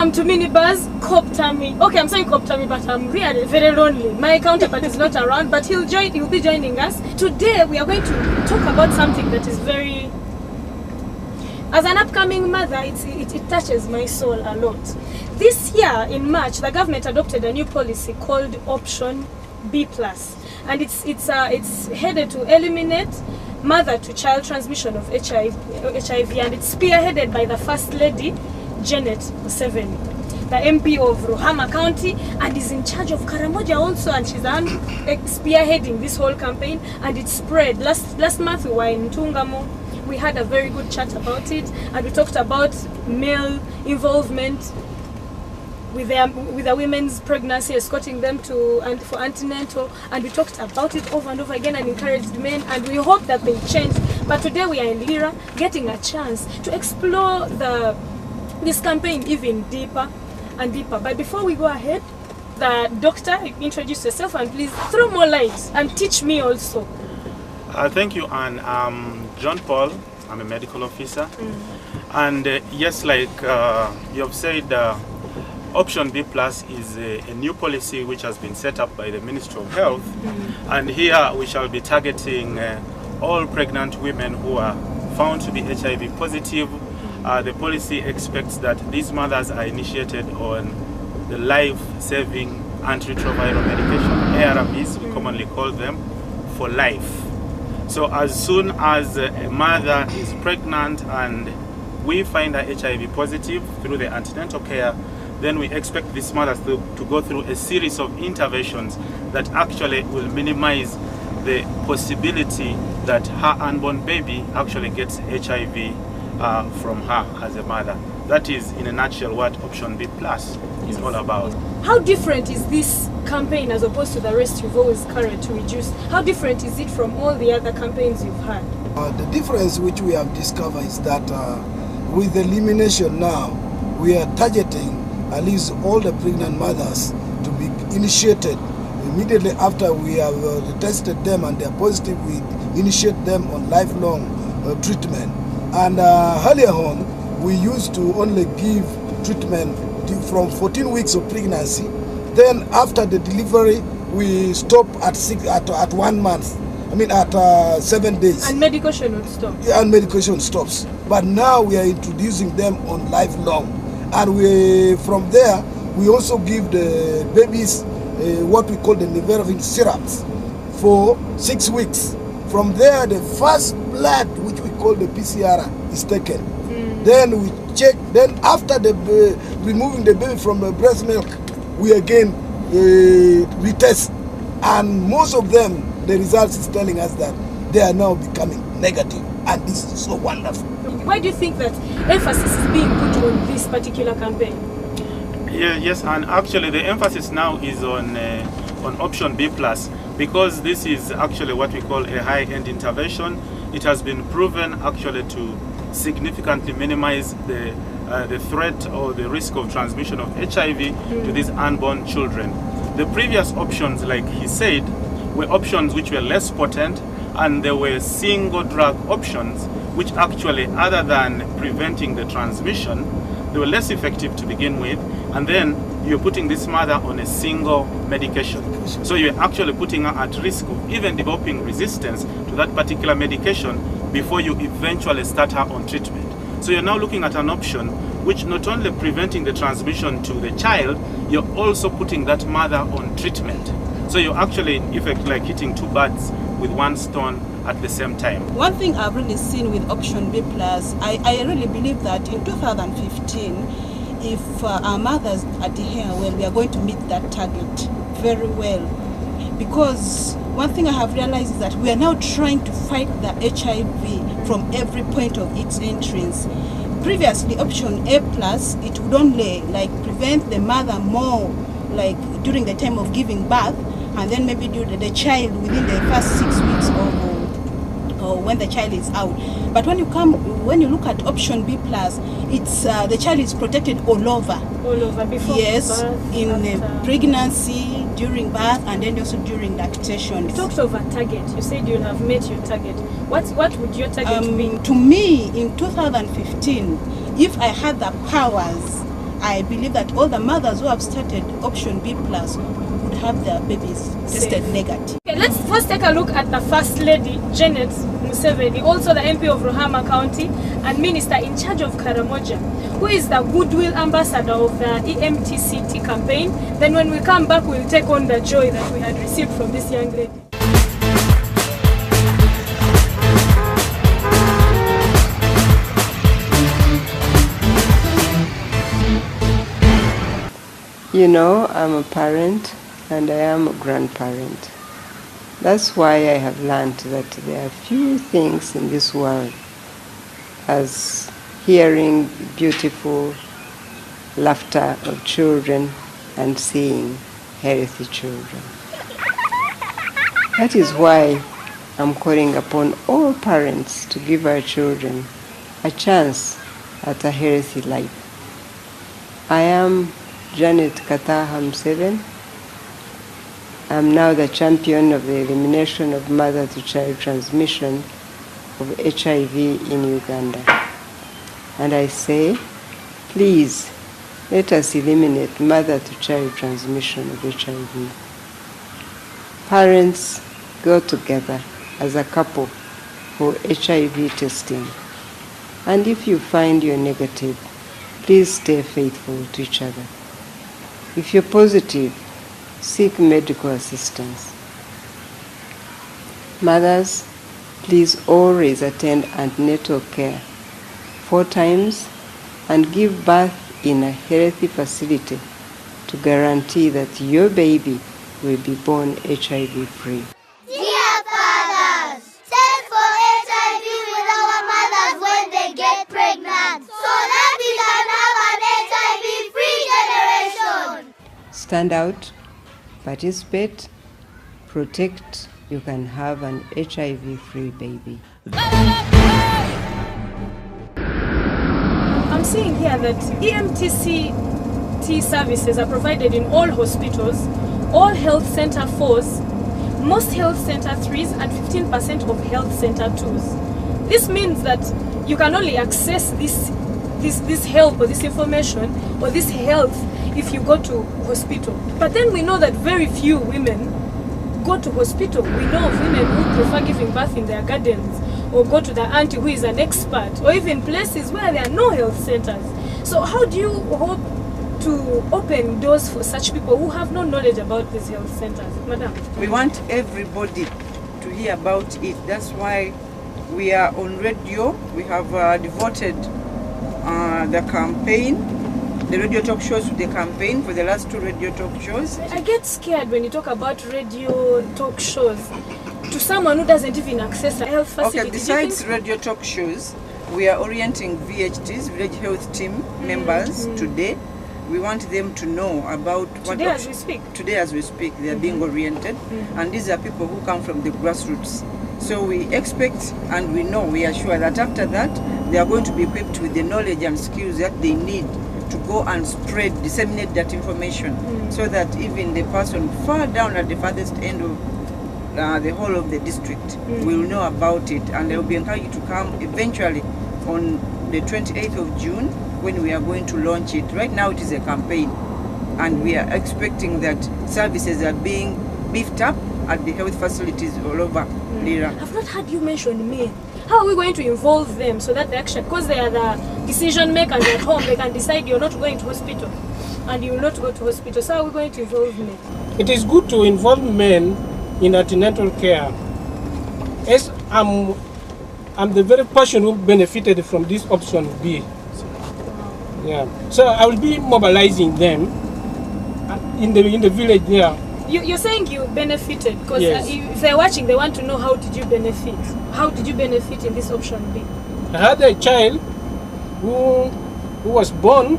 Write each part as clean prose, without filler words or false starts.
I'm to Minibuzz, Koptami. Okay, I'm saying Koptami, but I'm really very lonely. My counterpart is not around, but he'll be joining us. Today we are going to talk about something that is very, as an upcoming mother, it touches my soul a lot. This year in March, the government adopted a new policy called Option B+, and it's headed to eliminate mother-to-child transmission of HIV, and it's spearheaded by the First Lady, Janet Museveni, the MP of Ruhama County, and is in charge of Karamoja also, and she's spearheading this whole campaign, and it spread. Last month we were in Tungamo. We had a very good chat about it, and we talked about male involvement with the women's pregnancy, escorting them for antenatal, and we talked about it over and over again and encouraged men, and we hope that they change. But today we are in Lira, getting a chance to explore this campaign even deeper and deeper. But before we go ahead, the doctor, introduce yourself and please throw more light and teach me also. Thank you, Anne. I'm John Paul. I'm a medical officer. And yes, like you have said, Option B+ is a new policy which has been set up by the Ministry of Health. And here we shall be targeting all pregnant women who are found to be HIV positive. The policy expects that these mothers are initiated on the life-saving antiretroviral medication, ARVs, we commonly call them, for life. So as soon as a mother is pregnant and we find her HIV positive through the antenatal care, then we expect these mothers to go through a series of interventions that actually will minimize the possibility that her unborn baby actually gets HIV from her as a mother. That is, in a nutshell, what Option B+ is all about. How different is this campaign as opposed to the rest you've always carried to reduce? How different is it from all the other campaigns you've had? The difference which we have discovered is that with elimination now, we are targeting at least all the pregnant mothers to be initiated immediately after we have tested them and they are positive. We initiate them on lifelong treatment. And earlier on, we used to only give treatment from 14 weeks of pregnancy. Then after the delivery, we stop at 1 month. I mean at 7 days. And medication would stop. Yeah, and medication stops. But now we are introducing them on lifelong. And from there, we also give the babies what we call the nevirapine syrups for 6 weeks. From there, the first blood, which we call the PCR, is taken. Then we check. Then after removing the baby from the breast milk, we again retest. And most of them, the results is telling us that they are now becoming negative. And this is so wonderful. Why do you think that emphasis is being put on this particular campaign? Yeah, yes, and actually the emphasis now is on Option B+, because this is actually what we call a high-end intervention. It has been proven actually to significantly minimize the threat or the risk of transmission of HIV to these unborn children. The previous options, like he said, were options which were less potent, and there were single drug options which actually, other than preventing the transmission, they were less effective to begin with, and then you're putting this mother on a single medication. So you're actually putting her at risk of even developing resistance to that particular medication before you eventually start her on treatment. So you're now looking at an option which not only preventing the transmission to the child, you're also putting that mother on treatment. So you're actually, in effect, like hitting two birds with one stone at the same time. One thing I've really seen with Option B+, I really believe that in 2015, if our mothers adhere well, we are going to meet that target very well. Because one thing I have realized is that we are now trying to fight the HIV from every point of its entrance. Previously, Option A+, it would only prevent the mother more during the time of giving birth, and then maybe do the child within the first 6 weeks or when the child is out. But when you look at Option B+, it's the child is protected all over. All over, before birth, in pregnancy, during birth, and then also during lactation. You talked of a target. You said you'll have met your target. What would your target be? To me, in 2015, if I had the powers, I believe that all the mothers who have started option B plus would have their babies tested negative. Okay, let's first take a look at the First Lady, Janet Museveni, also the MP of Ruhama County and Minister in charge of Karamoja, who is the goodwill ambassador of the EMTCT campaign. Then when we come back, we'll take on the joy that we had received from this young lady. You know, I'm a parent and I am a grandparent. That's why I have learned that there are few things in this world as hearing beautiful laughter of children and seeing healthy children. That is why I'm calling upon all parents to give our children a chance at a healthy life. I am Janet Kataha Museveni. I'm now the champion of the elimination of mother-to-child transmission of HIV in Uganda. And I say, please, let us eliminate mother-to-child transmission of HIV. Parents, go together as a couple for HIV testing. And if you find you're negative, please stay faithful to each other. If you're positive, seek medical assistance. Mothers, please always attend antenatal care 4 times and give birth in a healthy facility to guarantee that your baby will be born HIV-free. Dear fathers, test for HIV with our mothers when they get pregnant, so that we can have an HIV-free generation. Stand out, participate, protect, you can have an HIV-free baby. I'm seeing here that EMTCT services are provided in all hospitals, all health center 4s, most health center 3s, and 15% of health center 2s. This means that you can only access this help or this information or this health if you go to hospital. But then we know that very few women go to hospital. We know of women who prefer giving birth in their gardens or go to the auntie who is an expert, or even places where there are no health centers. So how do you hope to open doors for such people who have no knowledge about these health centers? Madam? We want everybody to hear about it. That's why we are on radio. We have devoted the campaign, the radio talk shows to the campaign for the last 2 radio talk shows. I get scared when you talk about radio talk shows to someone who doesn't even access a health facility. Okay, besides radio talk shows, we are orienting VHTs, Village Health Team members today. We want them to know about what Today as we speak. Today as we speak, they are being oriented, and these are people who come from the grassroots. So we expect and we know, we are sure that after that, they are going to be equipped with the knowledge and skills that they need to go and spread, disseminate that information, so that even the person far down at the farthest end of the whole of the district will know about it, and they will be encouraged to come eventually on the 28th of June when we are going to launch it. Right now it is a campaign, and we are expecting that services are being beefed up at the health facilities all over Lira. I've not heard you mention men. How are we going to involve them so that they actually, because they are the decision makers at home, they can decide you're not going to hospital and you will not go to hospital. So how are we going to involve men? It is good to involve men in antenatal care. As I'm the very person who benefited from this option B. Yeah. So I will be mobilizing them in the village there. You're saying you benefited because Yes. if they're watching, they want to know how did you benefit? How did you benefit in this option B? I had a child who was born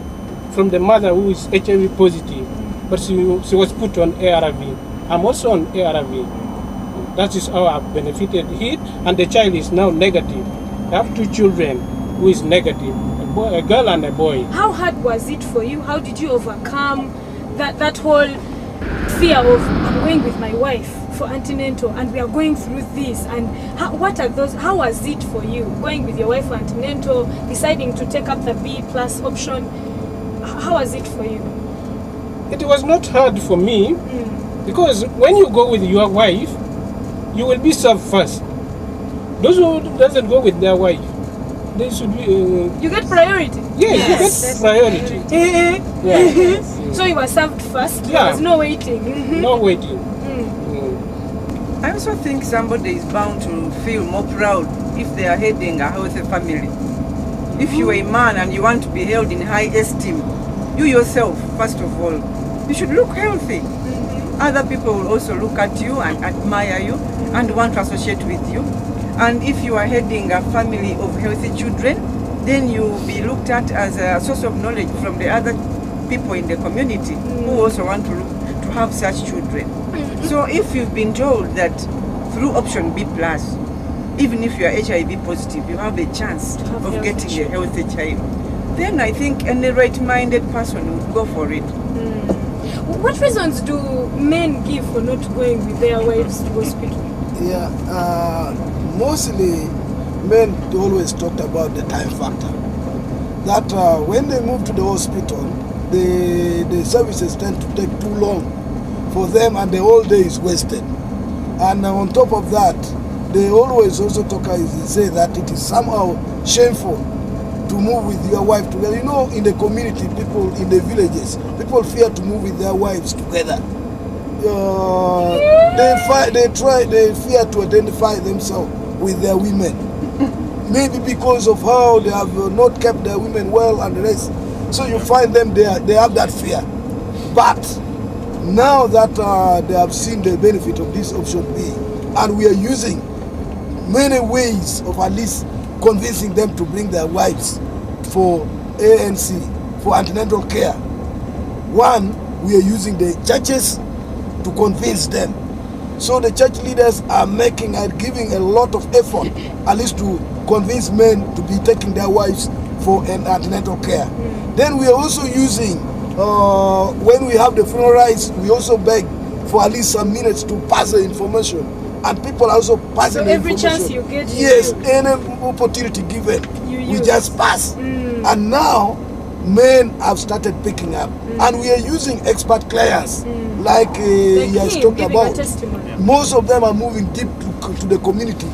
from the mother who is HIV positive, but she was put on ARV. I'm also on ARV. That is how I benefited it, and the child is now negative. I have 2 children who is negative, a girl and a boy. How hard was it for you? How did you overcome that whole fear of I'm going with my wife for antenatal and we are going through this, and how was it for you going with your wife for antenatal, deciding to take up the B+ option? How was it for you? It was not hard for me because when you go with your wife, you will be served first. Those who doesn't go with their wife, they should be. You get priority. Yes, you get priority. Yeah. So you were served first. There Yeah. was no waiting. No waiting. I also think somebody is bound to feel more proud if they are heading a healthy family. If you are a man and you want to be held in high esteem, you yourself, first of all, you should look healthy. Other people will also look at you and admire you and want to associate with you. And if you are heading a family of healthy children, then you will be looked at as a source of knowledge from the other people in the community who also want to have such children. So if you've been told that through option B+, even if you are HIV positive, you have a chance of getting a healthy child, then I think any right-minded person would go for it. What reasons do men give for not going with their wives to hospital? Yeah, mostly men always talked about the time factor. That when they move to the hospital, the services tend to take too long for them and the whole day is wasted. And on top of that, they always also say that it is somehow shameful to move with your wife together. You know, in the community, people in the villages, people fear to move with their wives together. They fear to identify themselves with their women. Maybe because of how they have not kept their women well and the rest. So you find them, they have that fear. But now that they have seen the benefit of this option B, and we are using many ways of at least convincing them to bring their wives for ANC, for antenatal care. One, we are using the churches to convince them. So the church leaders are giving a lot of effort, at least to convince men to be taking their wives for an antenatal care. Then we are also using, when we have the funeral rites, we also beg for at least some minutes to pass the information. And people are also passing the information. So every chance you get, yes, any opportunity given, we just pass. And now, men have started picking up. And we are using expert clients, like he has talked about. Most of them are moving deep to the community.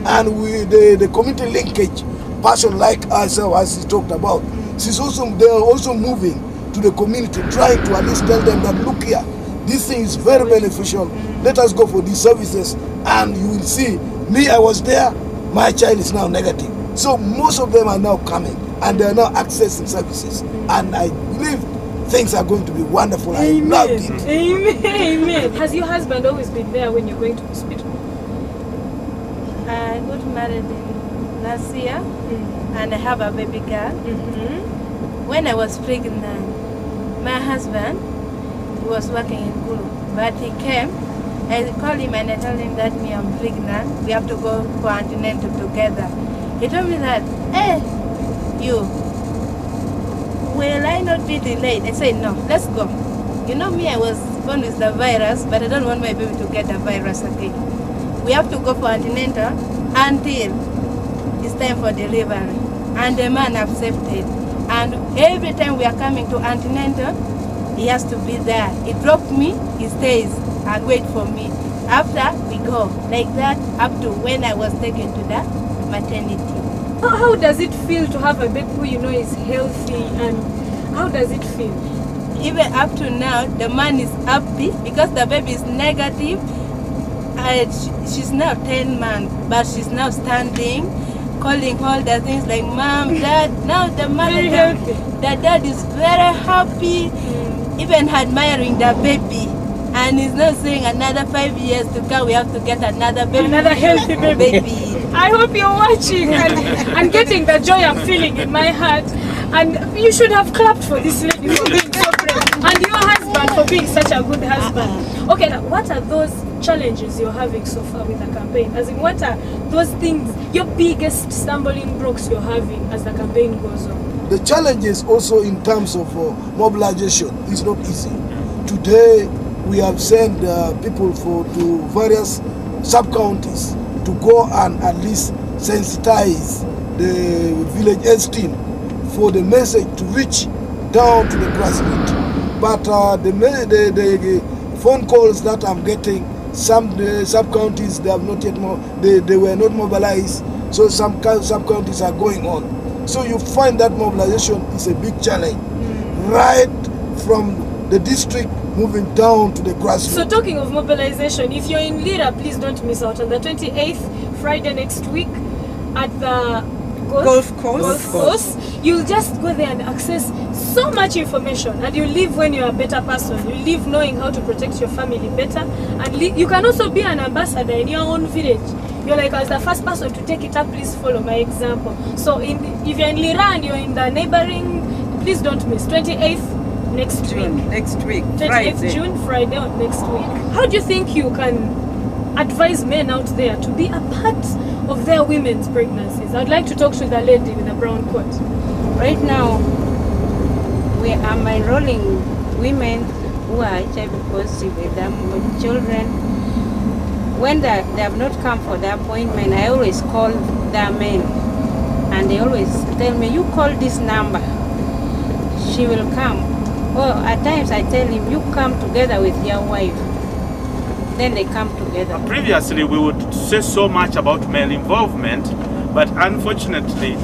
And the community linkage person like ourselves, as he talked about, they are also moving to the community, trying to at least tell them that, look here, this thing is very beneficial. Let us go for these services. And you will see, me, I was there, my child is now negative. So most of them are now coming and they are now accessing services. And I believe things are going to be wonderful. Amen. I loved it. Amen. Amen. Has your husband always been there when you're going to hospital? I got married in last year and I have a baby girl. When I was pregnant, my husband was working in Gulu, but he came. I called him and I told him that me, I'm pregnant. We have to go for antenatal together. He told me that, hey, you, will I not be delayed? I said, no, let's go. You know me, I was born with the virus, but I don't want my baby to get the virus again. We have to go for antenatal until it's time for delivery. And the man accepted. And every time we are coming to antenatal, he has to be there. He dropped me, he stays and wait for me. After we go like that up to when I was taken to the maternity. How does it feel to have a baby who you know is healthy, and how does it feel? Even up to now, the man is happy because the baby is negative. She's now 10 months, but she's now standing, calling all the things like mom, dad. Now the man, the dad is very happy, even admiring the baby. And he's not saying another 5 years to come, we have to get another baby. Another healthy baby. I hope you're watching and getting the joy I'm feeling in my heart. And you should have clapped for this lady for being so brave. And your husband for being such a good husband. Okay, now what are those challenges you're having so far with the campaign? As in, what are those things, your biggest stumbling blocks you're having as the campaign goes on? The challenges also in terms of mobilization is not easy. Today, we have sent people to various sub-counties to go and at least sensitize the village health team for the message to reach down to the grassroots. But the phone calls that I'm getting, some sub-counties, they have not yet they were not mobilized, so some sub-counties are going on. So you find that mobilization is a big challenge, right from the district moving down to the grassroots. So talking of mobilization, if you're in Lira, please don't miss out on the 28th, Friday next week, at the golf course. You'll just go there and access so much information, and you live when you're a better person. You live knowing how to protect your family better, and you can also be an ambassador in your own village. You're like, as the first person to take it up, please follow my example. So if you're in Lira and you're in the neighboring, please don't miss 28th next week. 28th June, Friday or next week. How do you think you can advise men out there to be a part of their women's pregnancies? I'd like to talk to the lady with the brown coat. Right now, we are enrolling women who are HIV positive with them with children. When they have not come for the appointment, I always call their men, and they always tell me, you call this number, she will come. Or at times I tell him, you come together with your wife. Then they come together. Previously, we would say so much about male involvement, but unfortunately,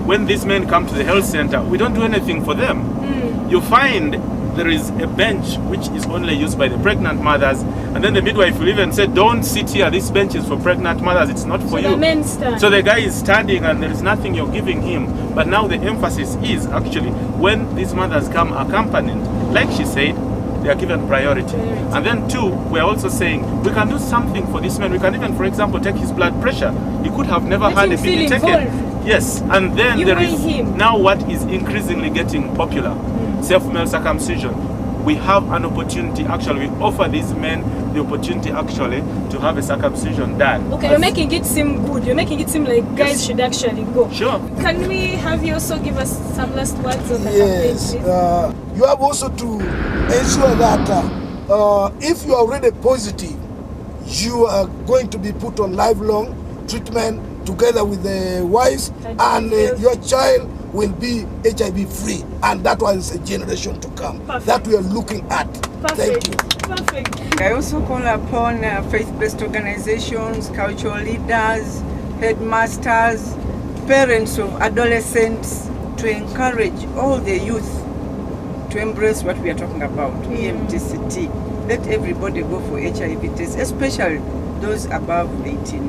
when these men come to the health center, we don't do anything for them. You find there is a bench which is only used by the pregnant mothers, and then the midwife will even say, don't sit here, this bench is for pregnant mothers, it's not for you. The men stand. So the guy is standing and there is nothing you're giving him. But now the emphasis is actually when these mothers come accompanied, like she said, they are given priority. And then two, we're also saying we can do something for this man. We can even, for example, take his blood pressure. He could have never had a baby taken. Yes, and then there is now what is increasingly getting popular, self-male circumcision. We have an opportunity, actually, we offer these men the opportunity actually to have a circumcision done. Okay, you're making it seem good. You're making it seem like guys should actually go. Sure. Can we have you also give us some last words on the campaign, please? You have also to ensure that if you are already positive, you are going to be put on lifelong treatment together with the wives, and your child will be HIV free, and that was a generation to come. Perfect. That we are looking at. Perfect. Thank you. Perfect. I also call upon faith-based organizations, cultural leaders, headmasters, parents of adolescents to encourage all the youth to embrace what we are talking about, EMTCT. Let everybody go for HIV tests, especially those above 18.